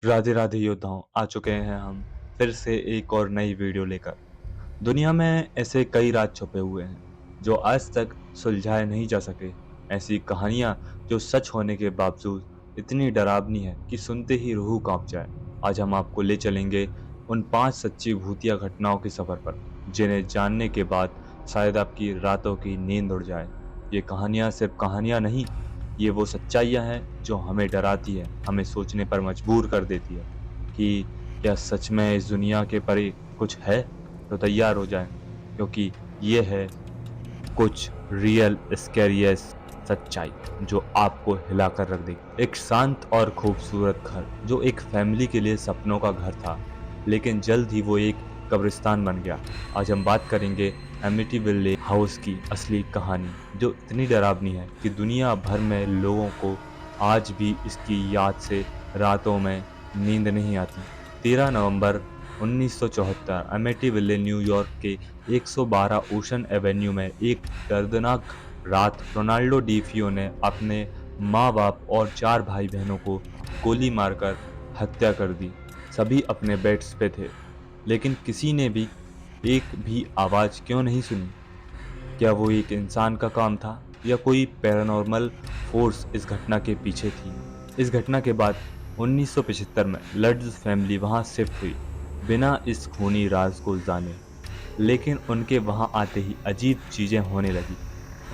राधे राधे योद्धाओं, आ चुके हैं हम फिर से एक और नई वीडियो लेकर। दुनिया में ऐसे कई राज छुपे हुए हैं जो आज तक सुलझाए नहीं जा सके। ऐसी कहानियां जो सच होने के बावजूद इतनी डरावनी है कि सुनते ही रूह कांप जाए। आज हम आपको ले चलेंगे उन 5 सच्ची भूतिया घटनाओं के सफर पर, जिन्हें जानने के बाद शायद आपकी रातों की नींद उड़ जाए। ये कहानियां सिर्फ कहानियां नहीं, ये वो सच्चाइयां हैं जो हमें डराती है, हमें सोचने पर मजबूर कर देती है कि क्या सच में इस दुनिया के परे कुछ है। तो तैयार हो जाएं, क्योंकि ये है कुछ रियल स्कैरियस सच्चाई जो आपको हिला कर रख देगी। एक शांत और खूबसूरत घर जो एक फैमिली के लिए सपनों का घर था, लेकिन जल्द ही वो एक कब्रिस्तान बन गया। आज हम बात करेंगे एमिटीविले हाउस की असली कहानी, जो इतनी डरावनी है कि दुनिया भर में लोगों को आज भी इसकी याद से रातों में नींद नहीं आती। 13 नवंबर 1974 एमिटीविले न्यूयॉर्क के 112 ओशन एवेन्यू में एक दर्दनाक रात रोनाल्डो डीफियो ने अपने माँ बाप और 4 भाई बहनों को गोली मारकर हत्या कर दी। सभी अपने बेड्स पे थे, लेकिन किसी ने भी एक भी आवाज़ क्यों नहीं सुनी। क्या वो एक इंसान का काम था या कोई पैरानॉर्मल फोर्स इस घटना के पीछे थी। इस घटना के बाद 1975 में लड्स फैमिली वहां शिफ्ट हुई, बिना इस खूनी राज को जाने। लेकिन उनके वहां आते ही अजीब चीजें होने लगी।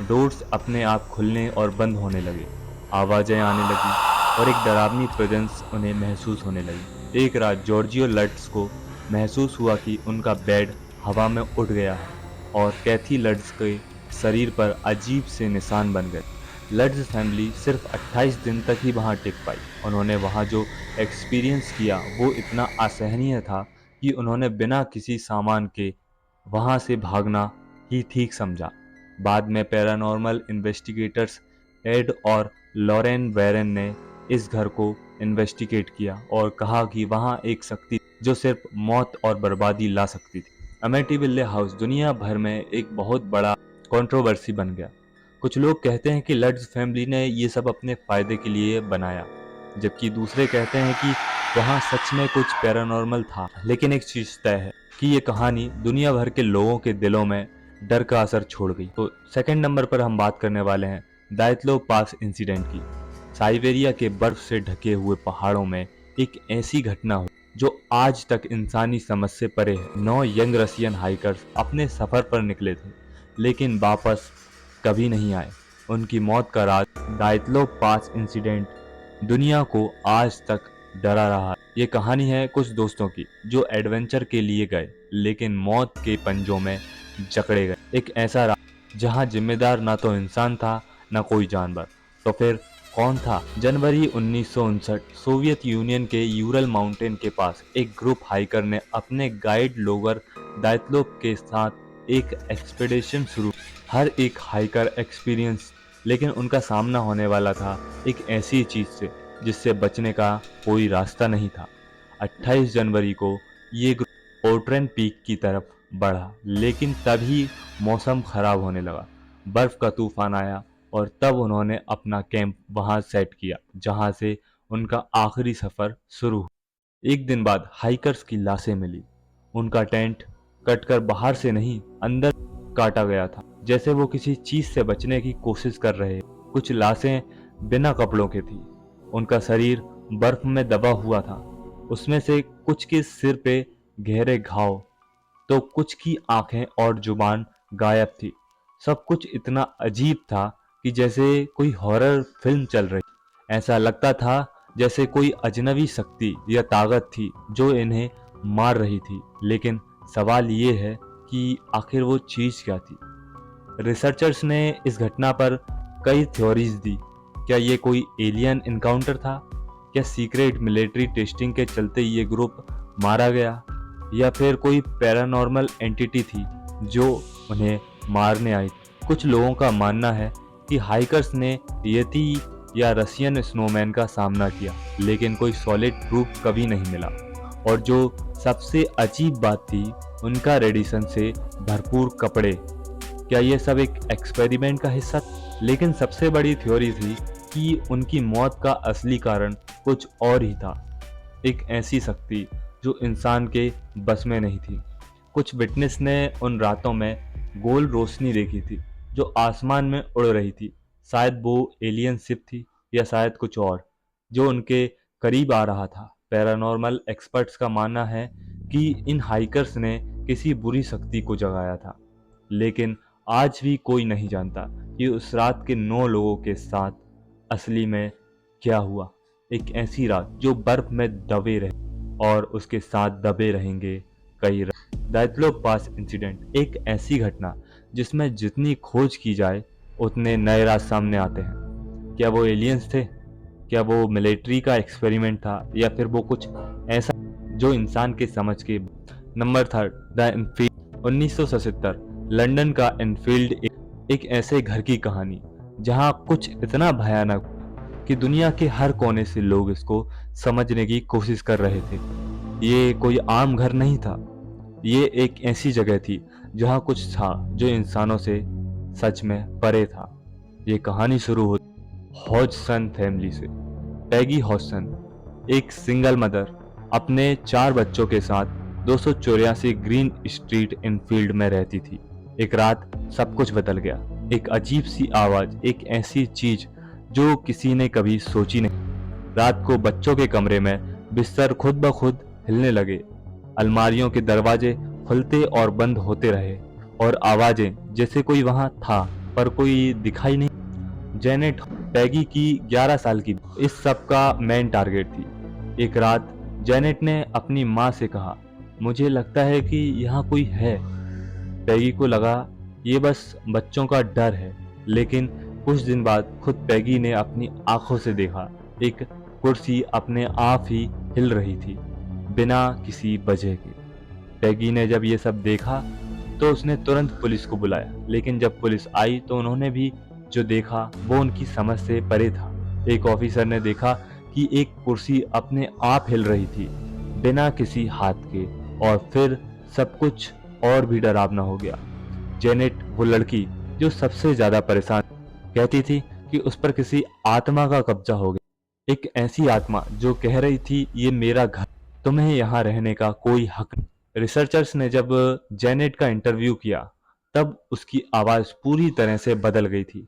डोर्स अपने आप खुलने और बंद होने लगे, आवाजें आने लगी और एक डरावनी प्रेजेंस उन्हें महसूस होने लगी। एक रात जॉर्जियो लड्स को महसूस हुआ कि उनका बेड हवा में उठ गया है और कैथी लड्स के शरीर पर अजीब से निशान बन गए। लड्स फैमिली सिर्फ 28 दिन तक ही वहां टिक पाई। उन्होंने वहां जो एक्सपीरियंस किया वो इतना असहनीय था कि उन्होंने बिना किसी सामान के वहां से भागना ही ठीक समझा। बाद में पैरानॉर्मल इन्वेस्टिगेटर्स एड और लॉरेन वेरन ने इस घर को इन्वेस्टिगेट किया और कहा कि वहां एक शक्ति जो सिर्फ मौत और बर्बादी ला सकती थी। अमेटिविले हाउस दुनिया भर में एक बहुत बड़ा कंट्रोवर्सी बन गया। कुछ लोग कहते हैं कि लड्स फैमिली ने ये सब अपने फायदे के लिए बनाया, जबकि दूसरे कहते हैं कि वहाँ सच में कुछ पैरानॉर्मल था। लेकिन एक चीज तय है कि ये कहानी दुनिया भर के लोगों के दिलों में डर का असर छोड़ गई। तो सेकंड नंबर पर हम बात करने वाले हैं दायतलो पास इंसिडेंट की। साइबेरिया के बर्फ से ढके हुए पहाड़ों में एक ऐसी घटना हुई जो आज तक इंसानी समझ से परे है। 9 यंग रशियन हाइकर्स अपने सफर पर निकले थे, लेकिन वापस कभी नहीं आए। उनकी मौत का राज दायतलो पास इंसिडेंट दुनिया को आज तक डरा रहा है। ये कहानी है कुछ दोस्तों की जो एडवेंचर के लिए गए, लेकिन मौत के पंजों में जकड़े गए। एक ऐसा राज जहां जिम्मेदार ना तो इंसान था ना कोई जानवर। तो फिर कौन था? जनवरी 1959 सोवियत यूनियन के यूरल माउंटेन के पास एक ग्रुप हाइकर ने अपने गाइड लोगर दायतलोव के साथ एक एक्सपेडिशन शुरू। हर एक हाइकर एक्सपीरियंस, लेकिन उनका सामना होने वाला था एक ऐसी चीज से जिससे बचने का कोई रास्ता नहीं था। 28 जनवरी को ये ग्रुप ओट्रेन पीक की तरफ बढ़ा, लेकिन तभी मौसम खराब होने लगा। बर्फ का तूफान आया और तब उन्होंने अपना कैंप वहां सेट किया जहां से उनका आखिरी सफर शुरू हुआ। एक दिन बाद हाइकर्स की लाशें मिली। उनका टेंट कटकर बाहर से नहीं, अंदर काटा गया था, जैसे वो किसी चीज से बचने की कोशिश कर रहे। कुछ लाशें बिना कपड़ों के थी, उनका शरीर बर्फ में दबा हुआ था। उसमें से कुछ के सिर पे गहरे घाव, तो कुछ की आंखें और जुबान गायब थी। सब कुछ इतना अजीब था कि जैसे कोई हॉरर फिल्म चल रही। ऐसा लगता था जैसे कोई अजनबी शक्ति या ताकत थी जो इन्हें मार रही थी। लेकिन सवाल ये है कि आखिर वो चीज क्या थी। रिसर्चर्स ने इस घटना पर कई थ्योरीज दी। क्या ये कोई एलियन इनकाउंटर था? क्या सीक्रेट मिलिट्री टेस्टिंग के चलते ये ग्रुप मारा गया? या फिर कोई पैरानॉर्मल एंटिटी थी जो उन्हें मारने आई? कुछ लोगों का मानना है कि हाइकर्स ने यति या रशियन स्नोमैन का सामना किया, लेकिन कोई सॉलिड प्रूफ कभी नहीं मिला। और जो सबसे अजीब बात थी, उनका रेडिएशन से भरपूर कपड़े। क्या ये सब एक एक्सपेरिमेंट का हिस्सा था? लेकिन सबसे बड़ी थ्योरी थी कि उनकी मौत का असली कारण कुछ और ही था। एक ऐसी शक्ति जो इंसान के बस में नहीं थी। कुछ विटनेस ने उन रातों में गोल रोशनी देखी थी जो आसमान में उड़ रही थी। शायद वो एलियन शिप थी या शायद कुछ और जो उनके करीब आ रहा था। पैरानॉर्मल एक्सपर्ट्स का मानना है कि इन हाइकर्स ने किसी बुरी शक्ति को जगाया था, लेकिन आज भी कोई नहीं जानता कि उस रात के 9 लोगों के साथ असली में क्या हुआ। एक ऐसी रात जो बर्फ में दबे रहे और उसके साथ दबे रहेंगे कई रात। दैतलो पास इंसिडेंट एक ऐसी घटना जिसमें जितनी खोज की जाए उतने नए राज सामने आते हैं। क्या वो एलियंस थे? क्या वो मिलिट्री का एक्सपेरिमेंट था या फिर वो कुछ ऐसा जो इंसान के समझ के। Number 3, the Enfield. 1977 लंदन का इनफील्ड एक ऐसे घर की कहानी जहां कुछ इतना भयानक कि दुनिया के हर कोने से लोग इसको समझने की कोशिश कर रहे थे। ये कोई आम घर नहीं था, ये एक ऐसी जगह थी जहां कुछ था जो इंसानों से सच में परे था। ये कहानी शुरू होती हॉजसन फैमिली से। पैगी हॉजसन एक सिंगल मदर अपने 4 बच्चों के साथ 284 ग्रीन स्ट्रीट इनफील्ड में रहती थी। एक रात सब कुछ बदल गया। एक अजीब सी आवाज, एक ऐसी चीज जो किसी ने कभी सोची नहीं। रात को बच्चों के कमरे में बिस्तर खुद ब खुद हिलने लगे, अलमारियों के दरवाजे खुलते और बंद होते रहे और आवाजें जैसे कोई वहां था पर कोई दिखाई नहीं। जेनेट, पैगी की 11 साल की, इस सब का मेन टारगेट थी। एक रात जेनेट ने अपनी माँ से कहा, मुझे लगता है कि यहाँ कोई है। पैगी को लगा ये बस बच्चों का डर है, लेकिन कुछ दिन बाद खुद पैगी ने अपनी आंखों से देखा एक कुर्सी अपने आप ही हिल रही थी बिना किसी वजह के। पैगी ने जब ये सब देखा तो उसने तुरंत पुलिस को बुलाया, लेकिन जब पुलिस आई तो उन्होंने भी जो देखा वो उनकी समझ से परे था। एक ऑफिसर ने देखा कि एक कुर्सी अपने आप हिल रही थी बिना किसी हाथ के, और फिर सब कुछ और भी डरावना हो गया। जेनेट, वो लड़की जो सबसे ज्यादा परेशान, कहती थी कि उस पर किसी आत्मा का कब्जा हो गया। एक ऐसी आत्मा जो कह रही थी ये मेरा घर, तुम्हें यहाँ रहने का कोई हक नहीं। रिसर्चर्स ने जब जेनेट का इंटरव्यू किया तब उसकी आवाज पूरी तरह से बदल गई थी।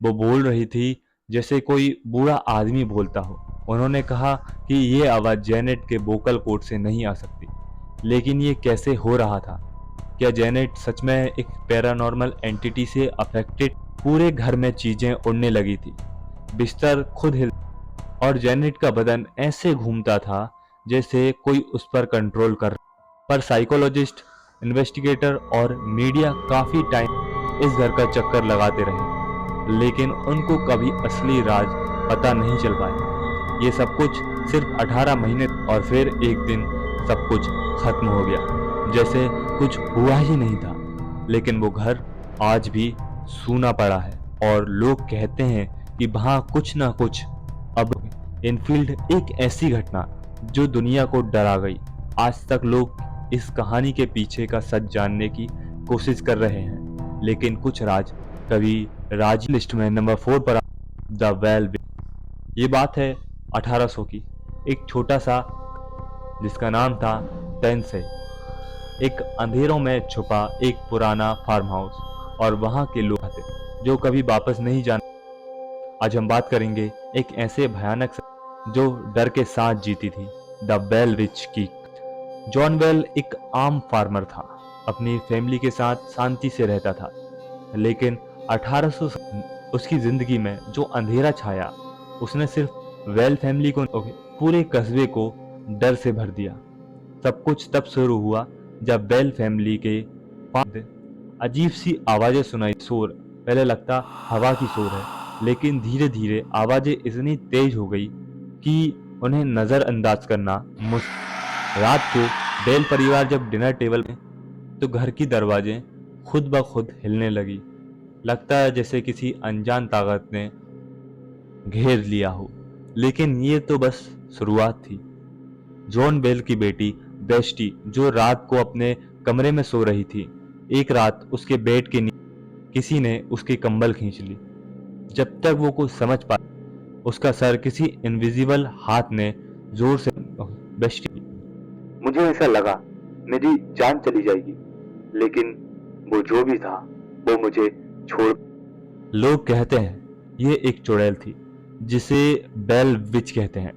वो बोल रही थी जैसे कोई बूढ़ा आदमी बोलता हो। उन्होंने कहा कि ये आवाज जेनेट के वोकल कोड से नहीं आ सकती, लेकिन ये कैसे हो रहा था? क्या जेनेट सच में एक पैरानॉर्मल एंटिटी से अफेक्टेड? पूरे घर में चीजें उड़ने लगी थी, बिस्तर खुद हिल और जेनेट का बदन ऐसे घूमता था जैसे कोई उस पर कंट्रोल कर। पर साइकोलॉजिस्ट, इन्वेस्टिगेटर और मीडिया काफी टाइम इस घर का चक्कर लगाते रहे, लेकिन उनको कभी असली राज पता नहीं चल पाया। ये सब कुछ सिर्फ 18 महीने, और फिर एक दिन सब कुछ खत्म हो गया जैसे कुछ हुआ ही नहीं था। लेकिन वो घर आज भी सूना पड़ा है और लोग कहते हैं कि वहां कुछ ना कुछ। अब इनफील्ड एक ऐसी घटना जो दुनिया को डरा गई। आज तक लोग इस कहानी के पीछे का सच जानने की कोशिश कर रहे हैं, लेकिन कुछ राज कभी राज लिस्ट में नंबर 4 पर। The well. ये बात है 1800 की। एक छोटा सा जिसका नाम था टेंसे, एक अंधेरों में छुपा एक पुराना फार्म हाउस, और वहां के लोग थे जो कभी वापस नहीं जाने। आज हम बात करेंगे एक ऐसे भयानक जो डर के साथ जीती थी, द बेल विच की। जॉन बेल एक आम फार्मर था, अपनी फैमिली के साथ शांति से रहता था, लेकिन 1800 उसकी जिंदगी में जो अंधेरा छाया उसने सिर्फ वेल फैमिली को, पूरे कस्बे को डर से भर दिया। सब कुछ तब शुरू हुआ जब बेल फैमिली के पास अजीब सी आवाजें सुनाई। शोर पहले लगता हवा की शोर है, लेकिन धीरे धीरे आवाजें इतनी तेज हो गई कि उन्हें नजरअंदाज करना मुश्किल। रात को बेल परिवार जब डिनर टेबल में, तो घर की दरवाजें खुद ब खुद हिलने लगी। लगता है जैसे किसी अनजान ताकत ने घेर लिया हो, लेकिन ये तो बस शुरुआत थी। जॉन बेल की बेटी बेस्टी, जो रात को अपने कमरे में सो रही थी, एक रात उसके बेड के नीचे किसी ने उसके कंबल खींच ली। जब तक वो कुछ समझ पाया, उसका सर किसी इनविजिबल हाथ ने जोर से बेस्टी। मुझे ऐसा लगा मेरी जान चली जाएगी, लेकिन वो जो भी था वो मुझे छोड़। लोग कहते हैं ये एक चुड़ैल थी जिसे बेल विच कहते हैं।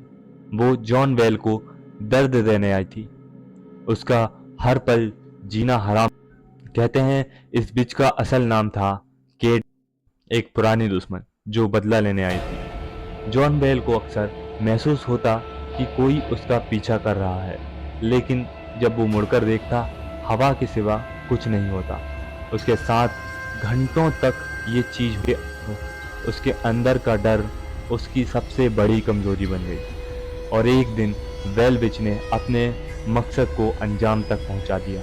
वो जॉन बेल को दर्द देने आई थी। उसका हर पल जीना हराम। कहते हैं इस बिच का असल नाम था केट, एक पुरानी दुश्मन जो बदला लेने आई थी। जॉन बेल को अक्सर महसूस होता कि कोई उसका पीछा कर रहा है, लेकिन जब वो मुड़कर देखता, हवा के सिवा कुछ नहीं होता। उसके साथ घंटों तक ये चीज उसके अंदर का डर उसकी सबसे बड़ी कमजोरी बन गई। और एक दिन वेल विच ने अपने मकसद को अंजाम तक पहुंचा दिया।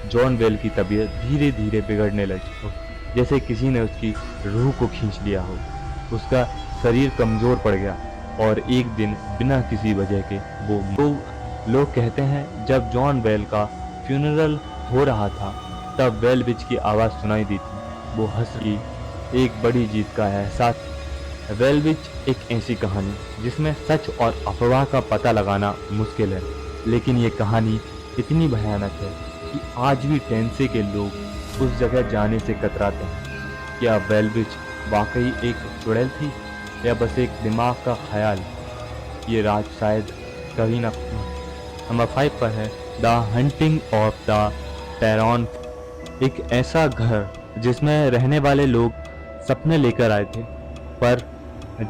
जॉन वेल की तबीयत धीरे धीरे बिगड़ने लगी, जैसे किसी ने उसकी रूह को खींच लिया हो। उसका शरीर कमजोर पड़ गया और एक दिन बिना किसी वजह के वो लोग कहते हैं जब जॉन वेल का फ्यूनरल हो रहा था, तब वेल विच की आवाज़ सुनाई दी थी। वो हंस रही, एक बड़ी जीत का एहसास। वेल विच एक ऐसी कहानी जिसमें सच और अफवाह का पता लगाना मुश्किल है, लेकिन ये कहानी इतनी भयानक है कि आज भी टेंसे के लोग उस जगह जाने से कतराते हैं। क्या वेल विच वाकई एक चुड़ैल थी या बस एक दिमाग का ख्याल? ये राज शायद कभी ना। नंबर 5 पर है द हंटिंग ऑफ द पैरॉन। एक ऐसा घर जिसमें रहने वाले लोग सपने लेकर आए थे, पर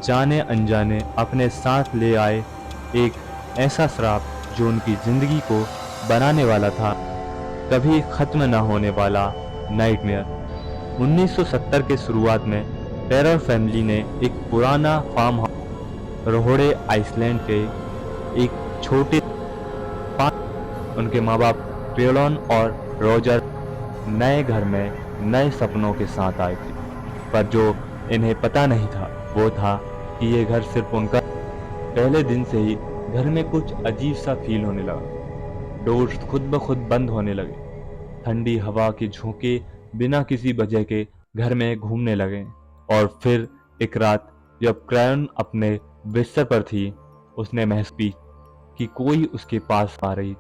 जाने अनजाने अपने साथ ले आए एक ऐसा श्राप जो उनकी जिंदगी को बनाने वाला था, कभी खत्म न होने वाला नाइटमेयर। 1970 के शुरुआत में टेरर फैमिली ने एक पुराना फार्म हाउस रोहड़े आइसलैंड के एक छोटे उनके माँ बाप पेलोन और रोजर नए घर में नए सपनों के साथ आए थे, पर जो इन्हें पता नहीं था वो था कि ये घर सिर्फ उनका। पहले दिन से ही घर में कुछ अजीब सा फील होने लगा। डोर्स खुद ब खुद बंद होने लगे। ठंडी हवा के झोंके बिना किसी वजह के घर में घूमने लगे। और फिर एक रात जब क्रायन अपने बिस्तर पर थी, उसने महसूस की कि कोई उसके पास आ रही।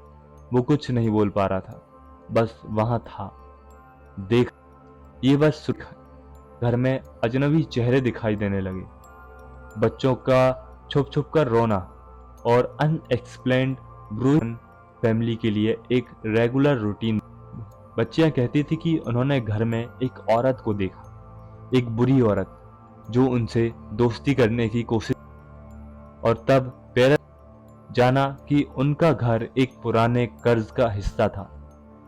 वो कुछ नहीं बोल पा रहा था, बस वहां था। देख, ये बस सुख। घर में अजनबी चेहरे दिखाई देने लगे, बच्चों का छुप छुप कर रोना और अनएक्सप्लेन्ड ब्रूइंग फैमिली के लिए एक रेगुलर रूटीन। बच्चियां कहती थी कि उन्होंने घर में एक औरत को देखा, एक बुरी औरत जो उनसे दोस्ती करने की कोशिश। और तब पेरेंट्स जाना कि उनका घर एक पुराने कर्ज का हिस्सा था।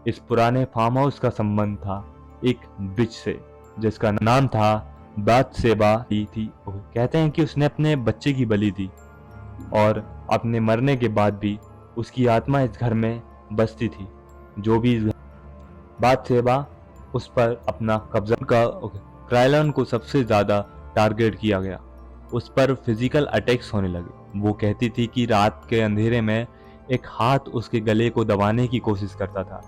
इस पुराने फार्म हाउस का संबंध था एक बिच से जिसका नाम था बातशेबा थी। कहते हैं कि उसने अपने बच्चे की बलि दी और अपने मरने के बाद भी उसकी आत्मा इस घर में बसती थी। जो भी बातशेबा उस पर अपना कब्जा का। क्राइलन को सबसे ज्यादा टारगेट किया गया। उस पर फिजिकल अटैक्स होने लगे। वो कहती थी कि रात के अंधेरे में एक हाथ उसके गले को दबाने की कोशिश करता था।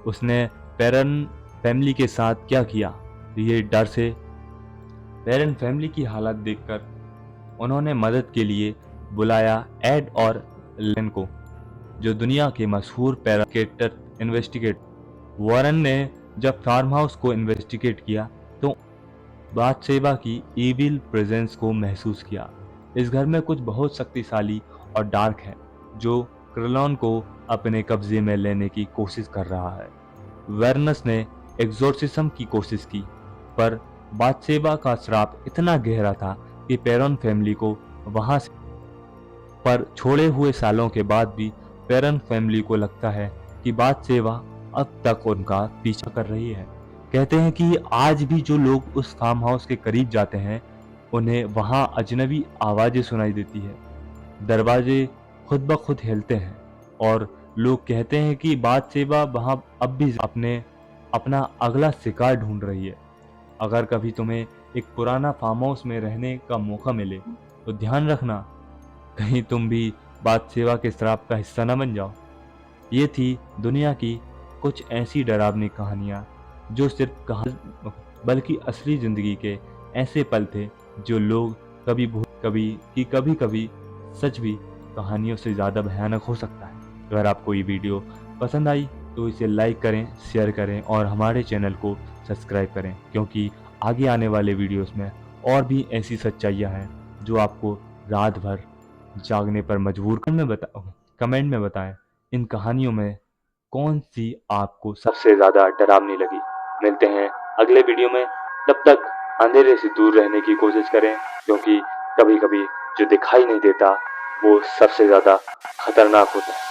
उसने पेरेंट फैमिली के साथ क्या किया, ये डर से। पेरेंट फैमिली की हालत देखकर उन्होंने मदद के लिए बुलाया एड और लेन को, जो दुनिया के मशहूर पैराकेटर इन्वेस्टिगेटर। वॉरेन ने जब फार्म हाउस को इन्वेस्टिगेट किया तो बातशेबा की ईविल प्रेजेंस को महसूस किया। इस घर में कुछ बहुत शक्तिशाली और डार्क है जो क्रेलॉन को अपने कब्जे में लेने की कोशिश कर रहा है। वेरनस ने एक्सोर्सिज्म की कोशिश की, पर बातशेबा का श्राप इतना गहरा था कि पेरोन फैमिली को वहां से पर छोड़े हुए सालों के बाद भी पेरेंट फैमिली को लगता है कि बातशेबा अब तक उनका पीछा कर रही है। कहते हैं कि आज भी जो लोग उस फार्म हाउस के करीब जाते हैं उन्हें वहां अजनबी आवाजें सुनाई देती है। दरवाजे खुद ब खुद हिलते हैं और लोग कहते हैं कि बातशेबा वहां अब भी अपना अगला शिकार ढूंढ रही है। अगर कभी तुम्हें एक पुराना फार्म हाउस में रहने का मौका मिले तो ध्यान रखना कहीं तुम भी बातशेबा के श्राप का हिस्सा न बन जाओ। ये थी दुनिया की कुछ ऐसी डरावनी कहानियां जो सिर्फ कहानी बल्कि असली जिंदगी के ऐसे पल थे जो लोग कभी कभी सच भी कहानियों से ज्यादा भयानक हो सकता है। अगर आपको ये वीडियो पसंद आई तो इसे लाइक करें, शेयर करें और हमारे चैनल को सब्सक्राइब करें, क्योंकि आगे आने वाले वीडियोस में और भी ऐसी सच्चाइयाँ हैं जो आपको रात भर जागने पर मजबूर कमेंट में बताएं इन कहानियों में कौन सी आपको सबसे ज़्यादा डरावनी लगी। मिलते हैं अगले वीडियो में, तब तक अंधेरे से दूर रहने की कोशिश करें, क्योंकि कभी कभी जो दिखाई नहीं देता वो सबसे ज़्यादा खतरनाक होता है।